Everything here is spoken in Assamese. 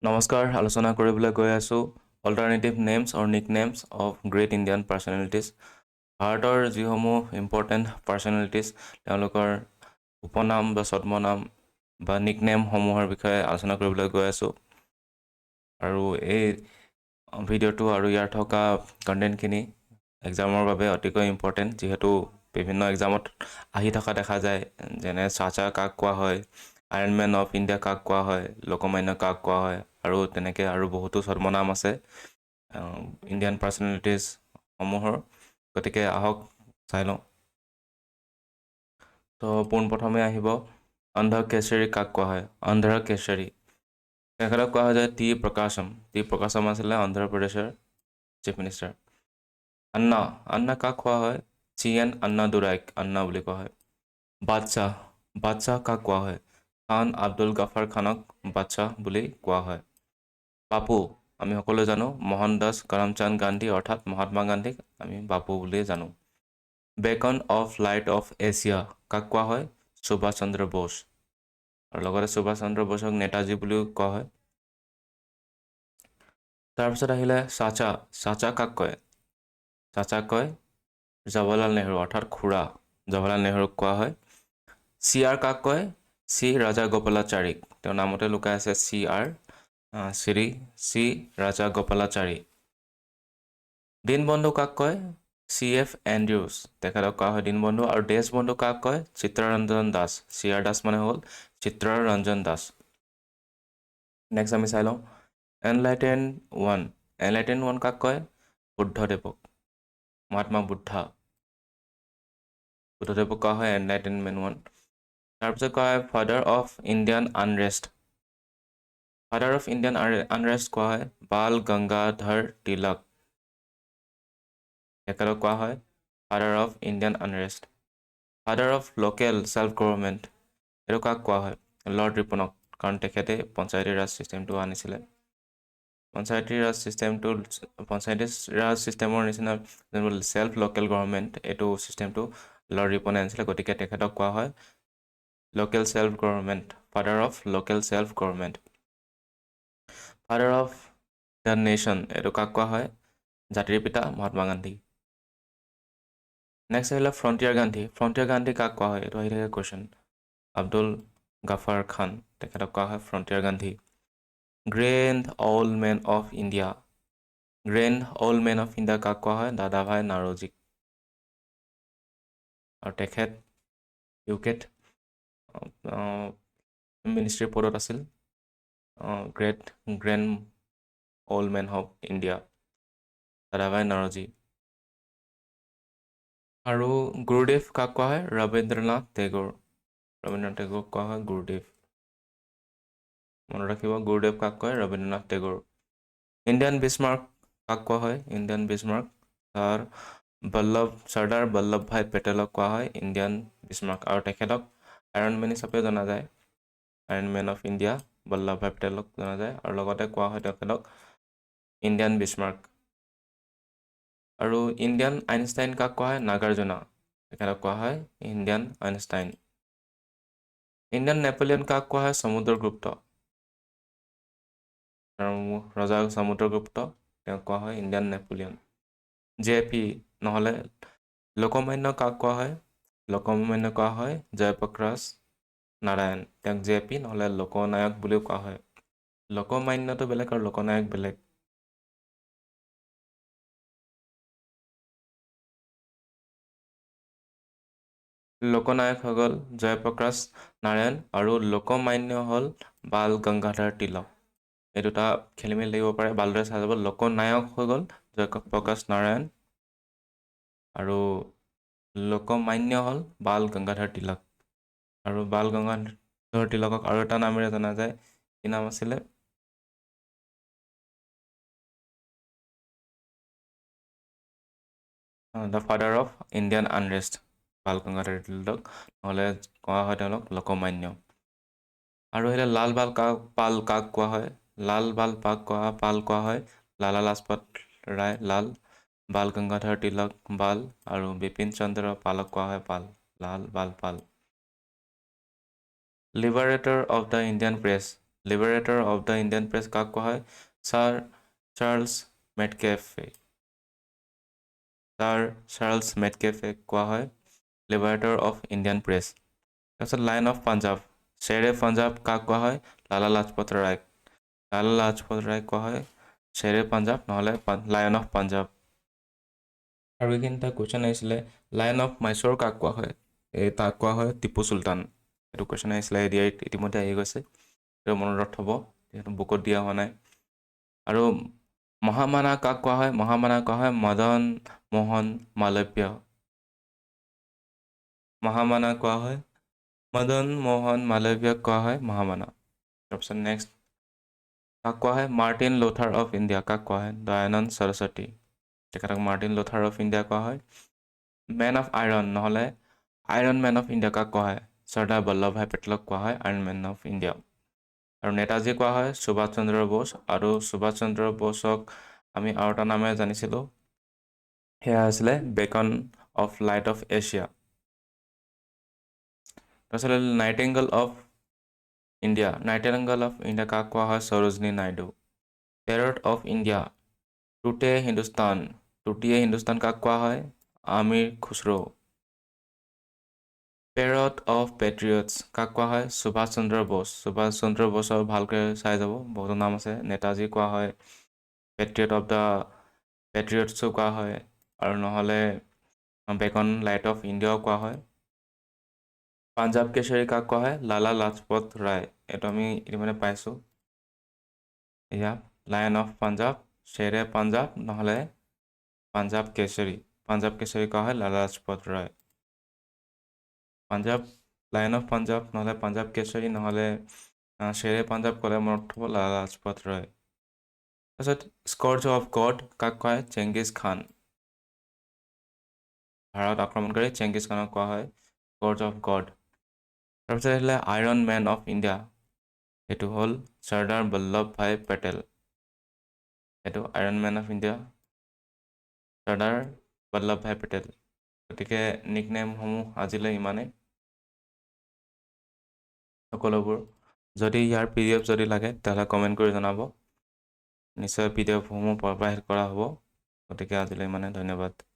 নমস্কাৰ আলোচনা কৰিবলৈ গৈ আছোঁ alternative names or nicknames of great Indian personalities ভাৰতৰ যিসমূহ ইম্পৰ্টেণ্ট পাৰ্চনেলিটিজ তেওঁলোকৰ উপনাম বা ছদ্মনাম বা নিকনেমসমূহৰ বিষয়ে আলোচনা কৰিবলৈ গৈ আছোঁ আৰু এই ভিডিঅ'টো আৰু ইয়াৰ থকা কণ্টেণ্টখিনি এক্সামৰ বাবে অতিকৈ ইম্পৰ্টেণ্ট যিহেতু বিভিন্ন এক্সামত আহি থকা দেখা যায় যেনে চাচা কাক কোৱা হয় আইৰণ মেন অফ ইণ্ডিয়া কাক কোৱা হয় লোকমান্য কাক কোৱা হয় আৰু তেনেকৈ আৰু বহুতো ছদ্মনাম আছে ইণ্ডিয়ান পাৰ্চনেলিটিজসমূহৰ গতিকে আহক চাই লওঁ তো পোনপ্ৰথমে আহিব অন্ধ্ৰ কেশৰী কাক কোৱা হয় অন্ধ্ৰ কেশৰী তেখেতক কোৱা হয় যে টি প্ৰকাশম আছিলে অন্ধ্ৰ প্ৰদেশৰ চিফ মিনিষ্টাৰ আন্না কাক কোৱা হয় চি এন আন্নাদুৰাইক আন্না বুলি কোৱা হয় বাদশ্বাহ কাক কোৱা হয় খান আব্দুল গাফাৰ খানক বাদশ্বাহ বুলি কোৱা হয় বাপু আমি সকলোৱে জানো মোহনদাস কৰমচান্দ গান্ধী অৰ্থাৎ মহাত্মা গান্ধীক আমি বাপু বুলিয়ে জানো Bacon of light of Asia কাক কোৱা হয় সুভাষ চন্দ্ৰ বোস আৰু লগতে সুভাষ চন্দ্ৰ বোসক নেতাজী বুলিও কোৱা হয় তাৰপিছত আহিলে চাচা কাক কয় চাচা কয় জৱাহৰলাল নেহৰু অৰ্থাৎ খুৰা জৱাহৰলাল নেহৰুক কোৱা হয় চি আৰ কাক কয় চি ৰাজাগোপালাচাৰীক তেওঁৰ নামতে লুকাই আছে C R C Rajagopalachari Dinabandhu কাক কয় চি এফ এণ্ড্ৰিউছ তেখেতক কোৱা হয় দীনবন্ধু আৰু দেশবন্ধু কাক কয় চিত্তৰঞ্জন দাস চি আৰ দাস মানে হ'ল চিত্তৰঞ্জন দাস নেক্সট আমি চাই লওঁ এনলাইটেন ওৱান কাক কয় বুদ্ধদেৱক মহাত্মা বুদ্ধদেৱক কোৱা হয় এনলাইটেনমেণ্ট ওৱান তাৰপিছত কোৱা হয় ফাদাৰ অফ ইণ্ডিয়ান আনৰেষ্ট কোৱা হয় বাল গংগাধৰ তিলক তেখেতক কোৱা হয় father of Indian unrest father of local self government এইটো কাক কোৱা হয় লৰ্ড ৰিপনক কাৰণ তেখেতে পঞ্চায়তী ৰাজ ছিষ্টেমটো আনিছিলে পঞ্চায়তী ৰাজ ছিষ্টেমৰ নিচিনা যোনবোৰ ছেল্ফ লোকেল গভৰ্ণমেণ্ট এইটো ছিষ্টেমটো লৰ্ড ৰিপনে আনিছিলে গতিকে তেখেতক কোৱা হয় local self government father of local self government father of the nation এইটো কাক কোৱা হয় জাতিৰ পিতা মহাত্মা গান্ধী নেক্সট আহিলে ফ্ৰণ্টিয়াৰ গান্ধী কাক কোৱা হয় এইটো আহি থাকে কুৱেশ্যন আব্দুল গাফাৰ খান তেখেতক কোৱা হয় frontier Gandhi grand old man of India কাক কোৱা হয় দাদাভাই নাৰোজীক আৰু তেখেত ইউকেত মিনিষ্ট্ৰীৰ পদত আছিল grand old man of India Dadabhai Naoroji আৰু গুৰুদেৱ কাক কোৱা হয় ৰবীন্দ্ৰনাথ টেগোৰক কোৱা হয় গুৰুদেৱ মনত ৰাখিব গুৰুদেৱ কাক কয় ৰবীন্দ্ৰনাথ টেগোৰ ইণ্ডিয়ান বিছমাৰ্ক কাক কোৱা হয় চৰ্দাৰ বল্লভ ভাই পেটেলক কোৱা হয় ইণ্ডিয়ান বিছমাৰ্ক আৰু তেখেতক আইৰণ মেন হিচাপে জনা যায় iron man of India Vallabh bhai পেটেলক জনা যায় আৰু লগতে কোৱা হয় তেখেতক ইণ্ডিয়ান বিছমাৰ্ক আৰু ইণ্ডিয়ান আইনষ্টাইন কাক কোৱা হয় নাগাৰ্জুনা তেখেতক কোৱা হয় ইণ্ডিয়ান আইনষ্টাইন ইণ্ডিয়ান নেপোলিয়ন কাক কোৱা হয় সমুদ্ৰগুপ্ত ৰজা সমুদ্ৰগুপ্ত তেওঁক কোৱা হয় ইণ্ডিয়ান নেপোলিয়ন জে পি নহ'লে লোকমান্য কাক কোৱা হয় জয়প্ৰকাশ নাৰায়ণ তেওঁক জে পি নহ'লে লোকনায়ক বুলিও কোৱা হয় লোকমান্যটো বেলেগ আৰু লোকনায়ক বেলেগ লোকনায়ক হৈ গ'ল জয়প্ৰকাশ নাৰায়ণ আৰু লোকমান্য হ'ল বাল গংগাধৰ তিলক এই দুটা খেলি মেলি লাগিব পাৰে ভালদৰে চাই যাব লোকনায়ক হৈ গ'ল জয়প্ৰকাশ নাৰায়ণ আৰু লোকমান্য হ'ল বাল গংগাধৰ তিলক আৰু বাল গংগাধৰ তিলকক আৰু এটা নামেৰে জনা যায় কি নাম আছিলে the father of Indian আনৰেষ্ট Bal Gangadhar Tilak নহ'লে কোৱা হয় তেওঁলোক লোকমান্য আৰু আহিলে লাল বাল পাল কাক কোৱা হয় পাল কোৱা হয় লালা লাজপত ৰায় লাল বাল গংগাধৰ তিলক বাল আৰু বিপিন চন্দ্ৰ পালক কোৱা হয় Lal Bal Pal liberator of the Indian press liberator of the Indian press কাক কোৱা হয়? Sir Charles Metcalfe. Sir Charles Metcalfe কোৱা হয় লিবাৰেটৰ অফ ইণ্ডিয়ান প্ৰেছ। তাৰপিছত লায়ন অফ পাঞ্জাৱ, শ্বেৰে পাঞ্জাৱ কাক কোৱা হয়? লালা লাজপত ৰায়। লালা লাজপত ৰায় কোৱা হয় শ্বেৰে পাঞ্জাৱ নহ'লে লায়ন অফ পাঞ্জাৱ। আৰু এইখিনিটা কুৱেশ্যন আহিছিলে লায়ন অফ মাইচুৰ কাক কোৱা হয়? তাক কোৱা হয় টিপু চুলতান। এইটো কুৱেশ্যন আহিছিলে এডিআইত ইতিমধ্যে আহি গৈছে, এইটো মনত থ'ব যিহেতু বুকত দিয়া হোৱা নাই। আৰু মহামানা কাক কোৱা হয়? মহামানা কোৱা হয় মদন মোহন মালব্য। মহামানা কোৱা হয় মদন মোহন মালব্যক কোৱা হয় মহামানা। তাৰপিছত নেক্সট কাক কোৱা হয় মাৰ্টিন লুথাৰ অফ ইণ্ডিয়া? কাক কোৱা হয়? দয়ানন্দ সৰস্বতী। তেখেতক মাৰ্টিন লুথাৰ অফ ইণ্ডিয়া কোৱা হয়। মেন অফ আইৰণ নহ'লে আইৰণ মেন অফ ইণ্ডিয়া কাক কোৱা হয়? চৰ্দাৰ বল্লভভাই পেটেলক কোৱা হয় আইৰণ মেন অফ ইণ্ডিয়া। আৰু নেতাজী কোৱা হয় সুভাষ চন্দ্ৰ বোস। আৰু সুভাষ চন্দ্ৰ বোসক আমি আৰু এটা নামেৰে জানিছিলোঁ, সেয়া আছিলে beacon of light of Asia. তাৰপিছত nightingale of India, nightingale of India কাক কোৱা হয়? Sarojini Naidu. Parrot of India, Tuti e Hindustan, Tuti e Hindustan কাক কোৱা হয়? Amir Khusro. Parrot of patriots কাক কোৱা হয়? সুভাষ চন্দ্ৰ বোস। সুভাষ চন্দ্ৰ বোসৰ ভালকৈ চাই যাব, বহুতো নাম আছে। নেতাজী কোৱা হয় পেট্ৰিয়ট অফ দ্য পেট্ৰিয়টছো কোৱা হয়, আৰু নহ'লে বেকন লাইট অফ ইণ্ডিয়াও কোৱা হয়। পাঞ্জাৱ কেশৰী কাক কোৱা হয়? লালা লাজপত ৰায়। এইটো আমি ইতিমধ্যে পাইছোঁ। এয়া লায়ন অফ পাঞ্জাৱ, শ্বেৰে পাঞ্জাৱ নহ'লে পাঞ্জাৱ কেশৰী। পাঞ্জাৱ কেশৰী কোৱা হয় লালা লাজপত ৰায়। পাঞ্জাৱ লায়ন অফ পাঞ্জাৱ নহ'লে পাঞ্জাৱ কেশৰী নহ'লে শ্বেৰে পাঞ্জাৱ ক'লে মনত থ'ব লালা লাজপত ৰায়। তাৰপিছত স্কৰ্জ অফ গড কাক কোৱা হয়? চেংগিজ খান। ভাৰত আক্ৰমণকাৰী চেংগিজ খানক কোৱা হয় স্কৰ্জ অফ গড। তাৰপিছত আহিলে আইৰণ মেন অফ ইণ্ডিয়া, সেইটো হ'ল চৰ্দাৰ বল্লভভাই পেটেল। এইটো iron man of India Sardar Vallabhbhai Patel. গতিকে নিকনেমসমূহ আজিলৈ ইমানেই সকলোবোৰ। যদি ইয়াৰ PDF যদি লাগে তেতিয়াহ'লে কমেণ্ট কৰি জনাব, নিশ্চয় PDFসমূহ প্ৰভাইড কৰা হ'ব। গতিকে আজিলৈ ইমানেই, ধন্যবাদ।